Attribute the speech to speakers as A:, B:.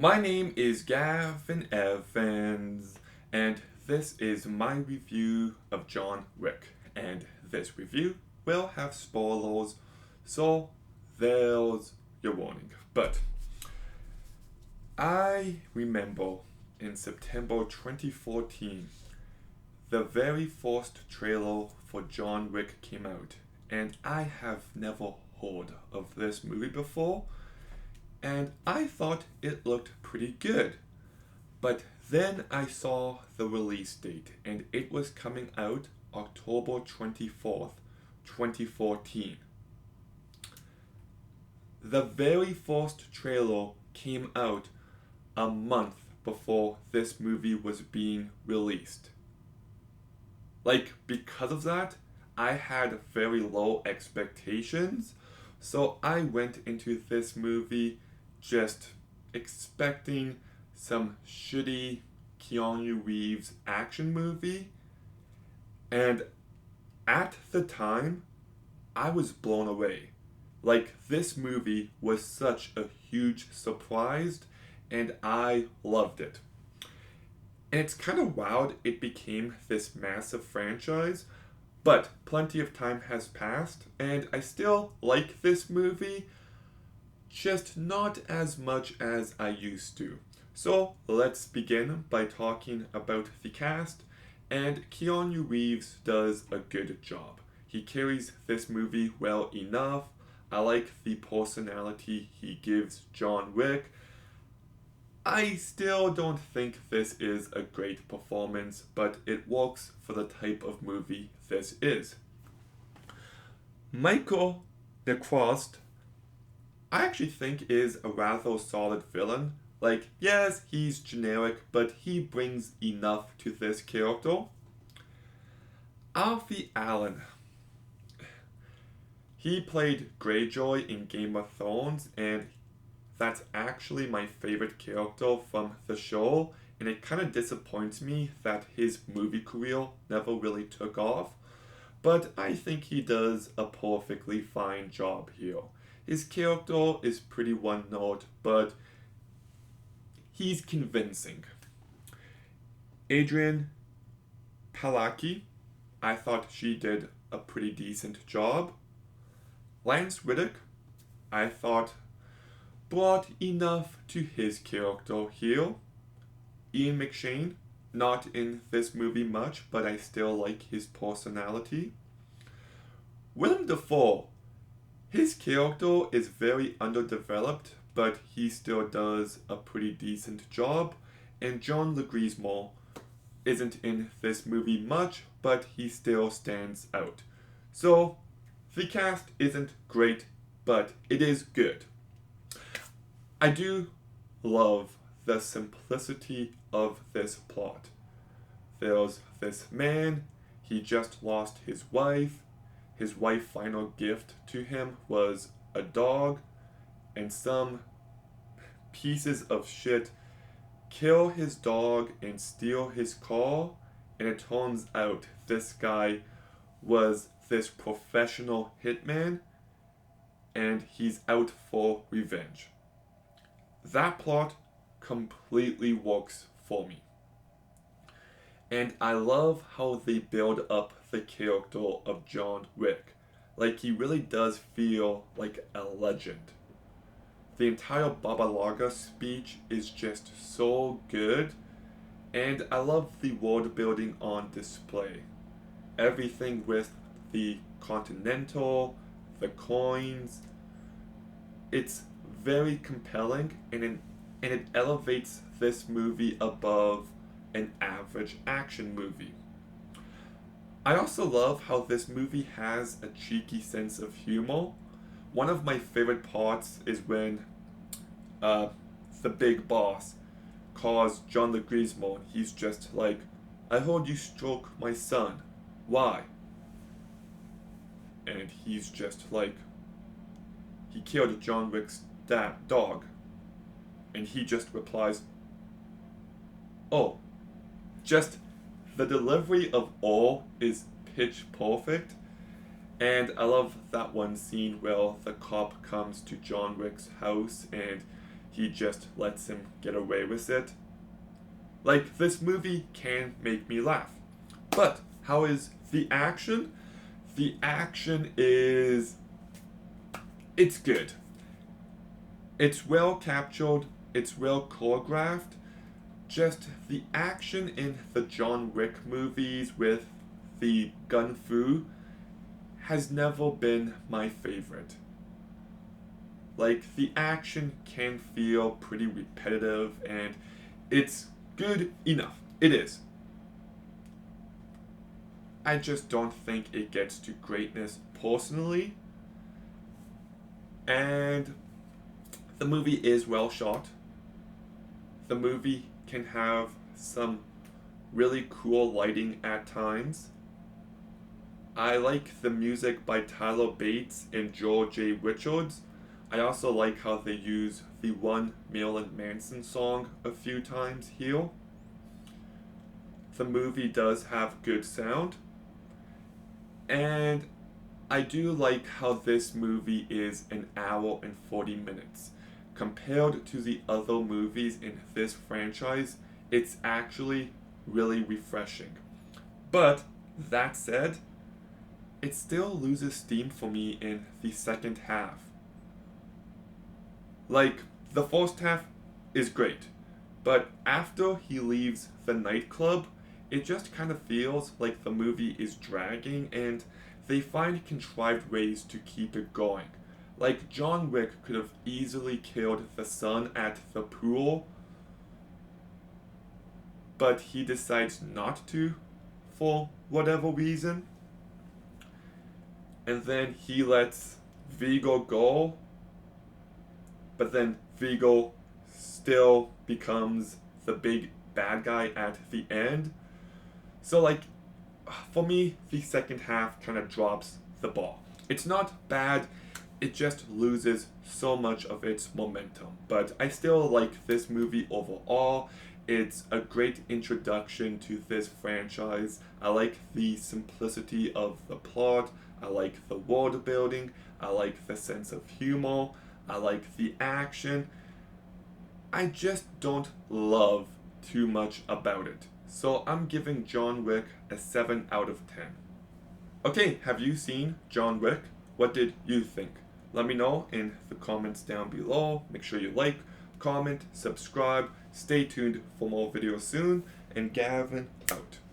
A: My name is Gavin Evans, and this is my review of John Wick. And this review will have spoilers, so there's your warning. But I remember in September 2014, the very first trailer for John Wick came out, and I have never heard of this movie before, and I thought it looked pretty good. But then I saw the release date, and it was coming out October 24th, 2014. The very first trailer came out a month before this movie was being released. Because of that, I had very low expectations, so I went into this movie just expecting some shitty Keanu Reeves action movie, and at the time, I was blown away. This movie was such a huge surprise, and I loved it. And it's kind of wild it became this massive franchise, but plenty of time has passed, and I still like this movie, just not as much as I used to. So let's begin by talking about the cast, and Keanu Reeves does a good job. He carries this movie well enough. I like the personality he gives John Wick. I still don't think this is a great performance, but it works for the type of movie this is. Michael DeCrost, I actually think is a rather solid villain. Yes, he's generic, but he brings enough to this character. Alfie Allen, he played Greyjoy in Game of Thrones, and that's actually my favorite character from the show, and it kind of disappoints me that his movie career never really took off, but I think he does a perfectly fine job here. His character is pretty one note, but he's convincing. Adrian Palaki, I thought she did a pretty decent job. Lance Riddick, I thought brought enough to his character here. Ian McShane, not in this movie much, but I still like his personality. Willem Dafoe, his character is very underdeveloped, but he still does a pretty decent job. And John Leguizamo isn't in this movie much, but he still stands out. So, the cast isn't great, but it is good. I do love the simplicity of this plot. There's this man, he just lost his wife. His wife's final gift to him was a dog, and some pieces of shit kill his dog and steal his car, and it turns out this guy was this professional hitman, and he's out for revenge. That plot completely works for me. And I love how they build up the character of John Wick. He really does feel like a legend. The entire Baba Laga speech is just so good, and I love the world building on display. Everything with the Continental, the coins, it's very compelling, and it elevates this movie above an average action movie. I also love how this movie has a cheeky sense of humor. One of my favorite parts is when the big boss calls John Leguizamo, and he's just like, "I heard you stroke my son. Why?" And he's just like, "He killed John Wick's dog." And he just replies, "Oh." Just the delivery of all is pitch perfect. And I love that one scene where the cop comes to John Wick's house and he just lets him get away with it. Like, this movie can make me laugh. But how is the action? The action is... it's good. It's well captured, it's well choreographed. Just the action in the John Wick movies with the gun fu has never been my favorite. Like, the action can feel pretty repetitive, and it's good enough. It is. I just don't think it gets to greatness personally. And the movie is well shot. The movie can have some really cool lighting at times. I like the music by Tyler Bates and Joel J. Richards. I also like how they use the one Marilyn Manson song a few times here. The movie does have good sound. And I do like how this movie is an hour and 40 minutes. Compared to the other movies in this franchise, it's actually really refreshing. But, that said, it still loses steam for me in the second half. Like, the first half is great, but after he leaves the nightclub, it just kind of feels like the movie is dragging, and they find contrived ways to keep it going. Like, John Wick could have easily killed the son at the pool, but he decides not to, for whatever reason. And then he lets Vigo go, but then Vigo still becomes the big bad guy at the end. So, like, for me, the second half kind of drops the ball. It's not bad, it just loses so much of its momentum. But I still like this movie overall. It's a great introduction to this franchise. I like the simplicity of the plot. I like the world building. I like the sense of humor. I like the action. I just don't love too much about it. So I'm giving John Wick a 7 out of 10. Okay, have you seen John Wick? What did you think? Let me know in the comments down below. Make sure you like, comment, subscribe. Stay tuned for more videos soon. And Gavin out.